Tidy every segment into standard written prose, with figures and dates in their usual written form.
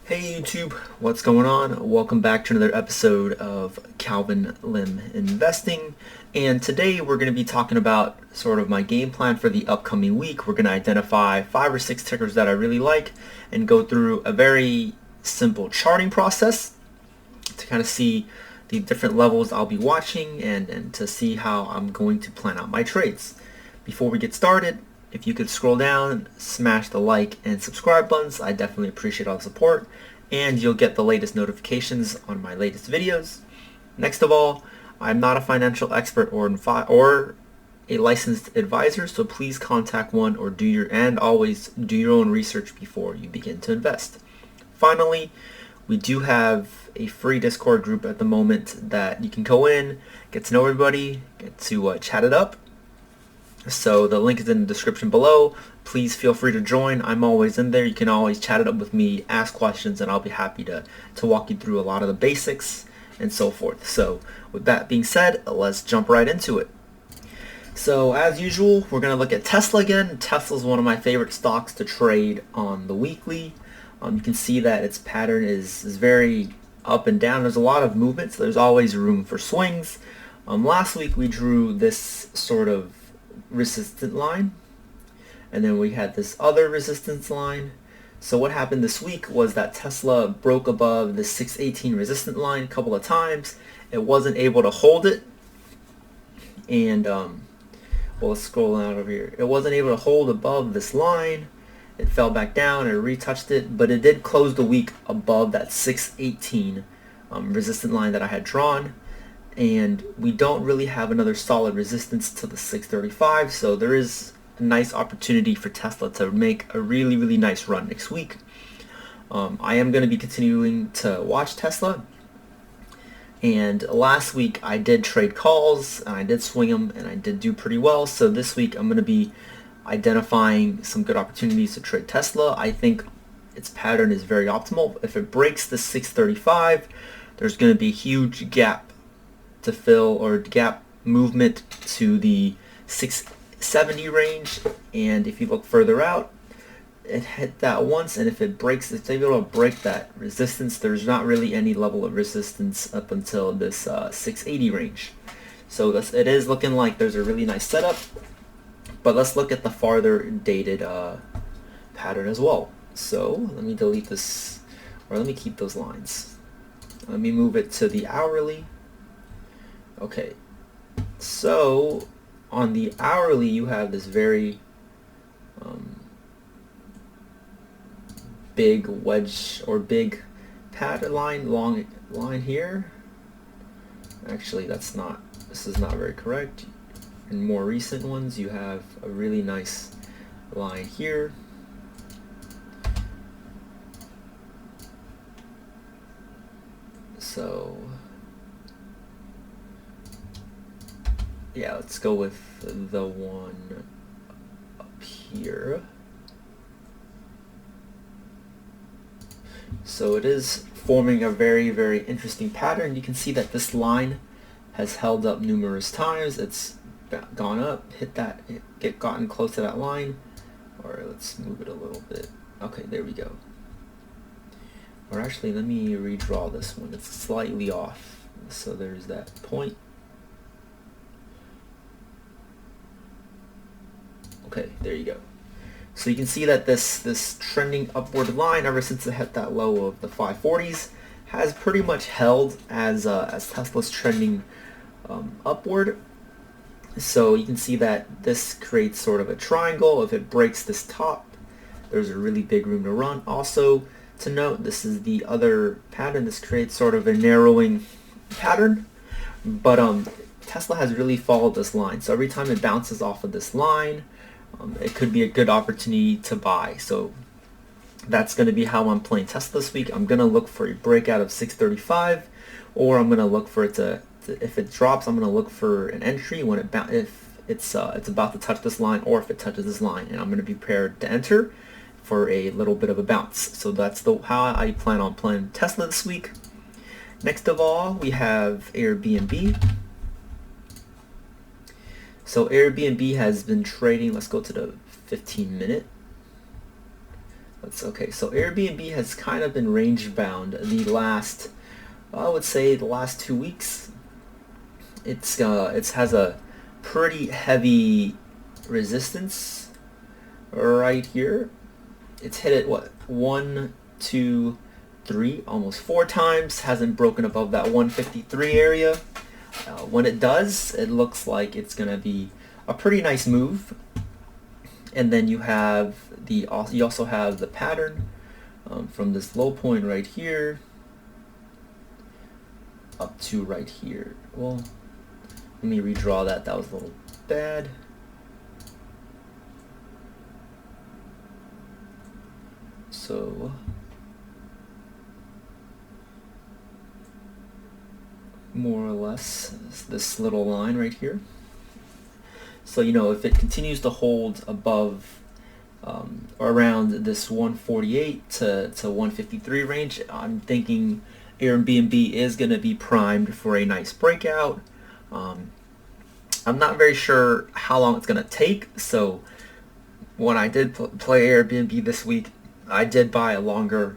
Hey YouTube, what's going on? Welcome back to another episode of Calvin Lim Investing, and today we're going to be talking about sort of my game plan for the upcoming week. We're going to identify 5 or 6 tickers that I really like and go through a very simple charting process to kind of see the different levels I'll be watching and to see how I'm going to plan out my trades. Before we get started, if you could scroll down, smash the like and subscribe buttons, I definitely appreciate all the support, and you'll get the latest notifications on my latest videos. Next of all, I'm not a financial expert or a licensed advisor, so please contact one or always do your own research before you begin to invest. Finally, we do have a free Discord group at the moment that you can go in, get to know everybody, get to chat it up. So the link is in the description below. Please feel free to join. I'm always in there. You can always chat it up with me, ask questions, and I'll be happy to walk you through a lot of the basics and so forth. So with that being said, let's jump right into it. So as usual, we're going to look at Tesla again. Tesla is one of my favorite stocks to trade on the weekly. You can see that its pattern is very up and down. There's a lot of movement, so there's always room for swings. Last week we drew this sort of resistant line, and then we had this other resistance line. So what happened this week was that Tesla broke above the 618 resistant line a couple of times. It wasn't able to hold it, and well, let's scroll down over here. It wasn't able to hold above this line. It fell back down and retouched it, but it did close the week above that 618 resistant line that I had drawn. And we don't really have another solid resistance to the 635, so there is a nice opportunity for Tesla to make a really nice run next week. I am going to be continuing to watch Tesla, and last week I did trade calls and I did swing them and I did do pretty well. So this week I'm going to be identifying some good opportunities to trade Tesla. I think its pattern is very optimal. If it breaks the 635, there's going to be a huge gap to fill, or gap movement to the 670 range, and if you look further out, it hit that once, and if it's able to break that resistance, there's not really any level of resistance up until this 680 range. So it is looking like there's a really nice setup, but let's look at the farther dated pattern as well. So let me delete this, or let me keep those lines. Let me move it to the hourly. Okay, so on the hourly you have this very big wedge or big pattern long line here. Actually, this is not very correct. In more recent ones you have a really nice line here. So yeah, let's go with the one up here. So it is forming a very interesting pattern. You can see that this line has held up numerous times. It's gone up, hit that, gotten close to that line. Or let's move it a little bit. Okay, there we go. Or actually, let me redraw this one. It's slightly off. So there's that point. Okay, there you go. So you can see that this trending upward line, ever since it hit that low of the 540s, has pretty much held as Tesla's trending upward. So you can see that this creates sort of a triangle. If it breaks this top, there's a really big room to run. Also to note, this is the other pattern. This creates sort of a narrowing pattern, but Tesla has really followed this line. So every time it bounces off of this line, it could be a good opportunity to buy. So that's going to be how I'm playing Tesla this week. I'm going to look for a breakout of 635, or I'm going to look for it to if it drops, I'm going to look for an entry when if it's about to touch this line, or if it touches this line, and I'm going to be prepared to enter for a little bit of a bounce. So that's how I plan on playing Tesla this week. Next of all, we have Airbnb. So Airbnb has been trading. Let's go to the 15-minute. That's okay. So Airbnb has kind of been range bound the last, I would say, the last 2 weeks. It has a pretty heavy resistance right here. It's hit it what, 1, 2, 3, almost 4 times. Hasn't broken above that 153 area. When it does, it looks like it's gonna be a pretty nice move. And then you also have the pattern from this low point right here up to right here. Well, let me redraw that. That was a little bad. So more or less this little line right here. So, you know, if it continues to hold above around this 148 to 153 range, I'm thinking Airbnb is going to be primed for a nice breakout. I'm not very sure how long it's going to take. So when I did play Airbnb this week, I did buy a longer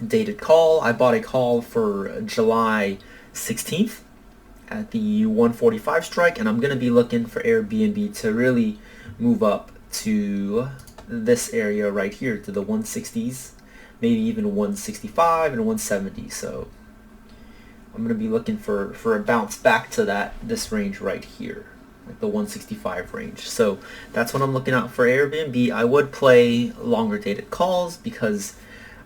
dated call. I bought a call for July 16th at the 145 strike, and I'm going to be looking for Airbnb to really move up to this area right here, to the 160s, maybe even 165 and 170. So I'm going to be looking for a bounce back to this range right here, like the 165 range. So that's what I'm looking out for Airbnb. I would play longer dated calls because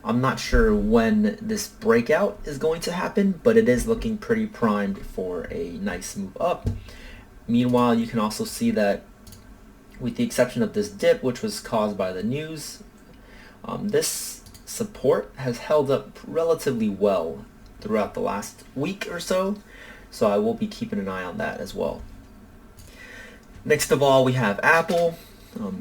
I'm not sure when this breakout is going to happen, but it is looking pretty primed for a nice move up. Meanwhile, you can also see that with the exception of this dip, which was caused by the news, this support has held up relatively well throughout the last week or so. So I will be keeping an eye on that as well. Next of all, we have Apple.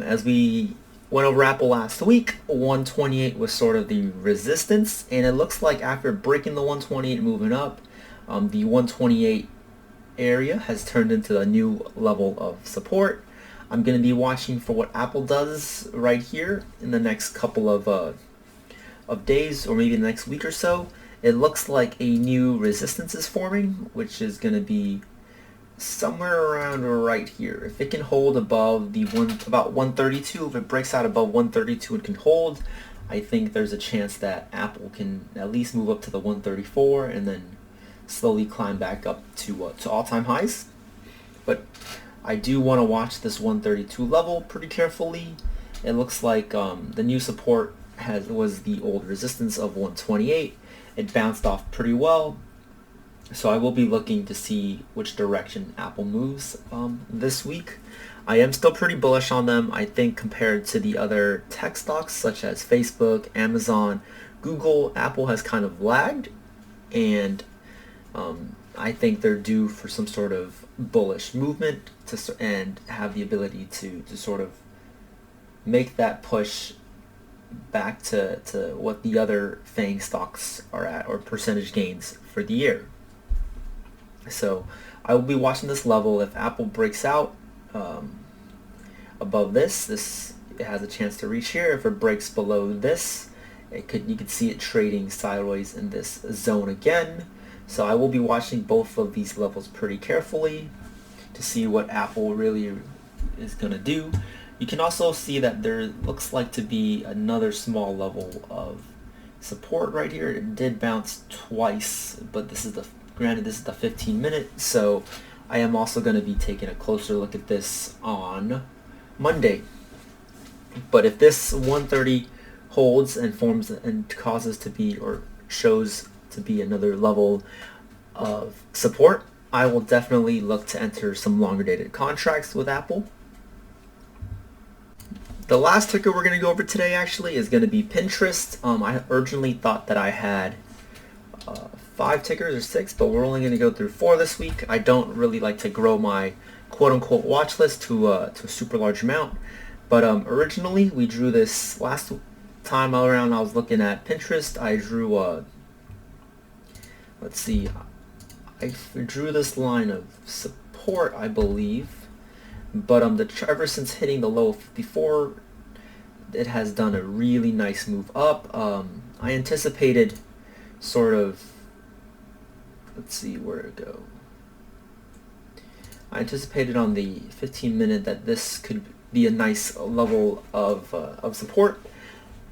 As we went over Apple last week, 128 was sort of the resistance, and it looks like after breaking the 128 moving up, the 128 area has turned into a new level of support. I'm going to be watching for what Apple does right here in the next couple of days, or maybe the next week or so. It looks like a new resistance is forming, which is going to be somewhere around right here. If it can hold above about 132, if it breaks out above 132 and can hold, I think there's a chance that Apple can at least move up to the 134 and then slowly climb back up to all-time highs. But I do want to watch this 132 level pretty carefully. It looks like the new support was the old resistance of 128. It bounced off pretty well. So I will be looking to see which direction Apple moves this week. I am still pretty bullish on them. I think compared to the other tech stocks such as Facebook, Amazon, Google, Apple has kind of lagged, and I think they're due for some sort of bullish movement and have the ability to sort of make that push back to what the other FANG stocks are at, or percentage gains for the year. So I will be watching this level. If Apple breaks out above this, it has a chance to reach here. If it breaks below this, you could see it trading sideways in this zone again. So I will be watching both of these levels pretty carefully to see what Apple really is going to do. You can also see that there looks like to be another small level of support right here. It did bounce twice, but granted this is the 15-minute, so I am also going to be taking a closer look at this on Monday. But if this 130 holds and forms and causes to be, or shows to be, another level of support, I will definitely look to enter some longer dated contracts with Apple. The last ticker we're going to go over today actually is going to be Pinterest. I originally thought that I had 5 tickers or 6, but we're only going to go through 4 this week. I don't really like to grow my quote-unquote watch list to a super large amount, but originally we drew this last time around. I was looking at Pinterest. I drew let's see, I drew this line of support, I believe, but ever since hitting the low of 54, it has done a really nice move up. I anticipated sort of, let's see where it go. I anticipated on the 15-minute that this could be a nice level of support.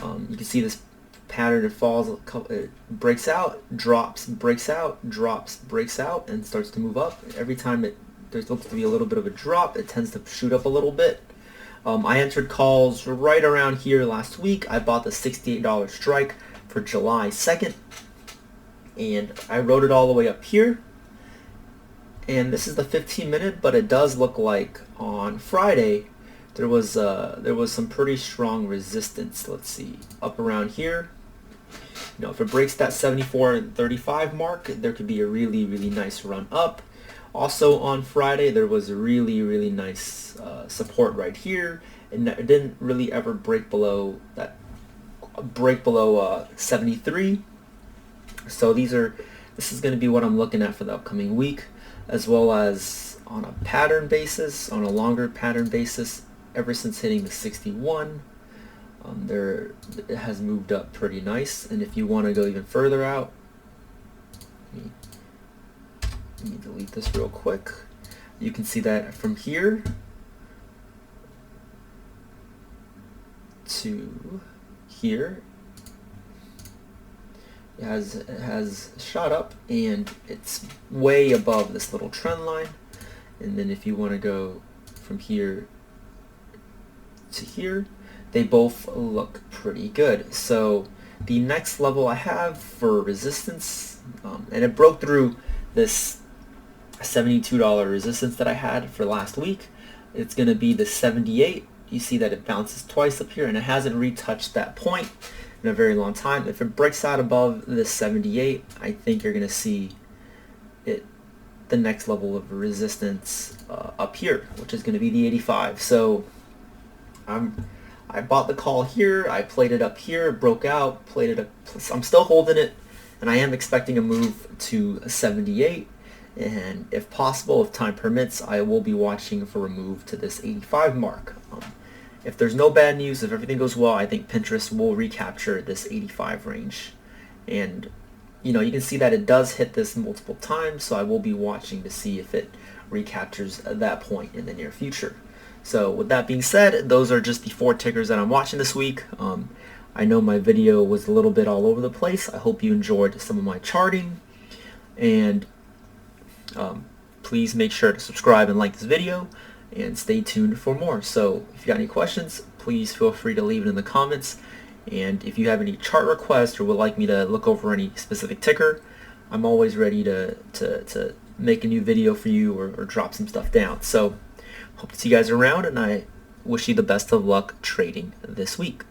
You can see this pattern. It falls, it breaks out, drops, breaks out, drops, breaks out, and starts to move up. Every time there looks to be a little bit of a drop, it tends to shoot up a little bit. I entered calls right around here last week. I bought the $68 strike for July 2nd, and I wrote it all the way up here. And this is the 15-minute, but it does look like on Friday there was some pretty strong resistance. Let's see, up around here. If it breaks that 74.35 mark, there could be a really nice run up. Also on Friday, there was a really nice support right here, and it didn't really ever break below 73. So this is going to be what I'm looking at for the upcoming week, as well as on a pattern basis, on a longer pattern basis. Ever since hitting the 61, it has moved up pretty nice. And if you want to go even further out, let me delete this real quick. You can see that from here to here, it has shot up, and it's way above this little trend line. And then if you want to go from here to here, they both look pretty good. So the next level I have for resistance, and it broke through this $72 resistance that I had for last week. It's going to be the 78. You see that it bounces twice up here, and it hasn't retouched that point in a very long time. If it breaks out above this 78, I think you're going to see the next level of resistance up here, which is going to be the 85. So I bought the call here, I played it up here, it broke out, played it up. I'm still holding it, and I am expecting a move to 78. And if possible, if time permits, I will be watching for a move to this 85 mark. If there's no bad news, if everything goes well, I think Pinterest will recapture this 85 range. And you can see that it does hit this multiple times, so I will be watching to see if it recaptures that point in the near future. So with that being said, those are just the 4 tickers that I'm watching this week. I know my video was a little bit all over the place. I hope you enjoyed some of my charting, and please make sure to subscribe and like this video, and stay tuned for more. So if you got any questions, please feel free to leave it in the comments. And if you have any chart requests or would like me to look over any specific ticker, I'm always ready to make a new video for you, or drop some stuff down. So hope to see you guys around, and I wish you the best of luck trading this week.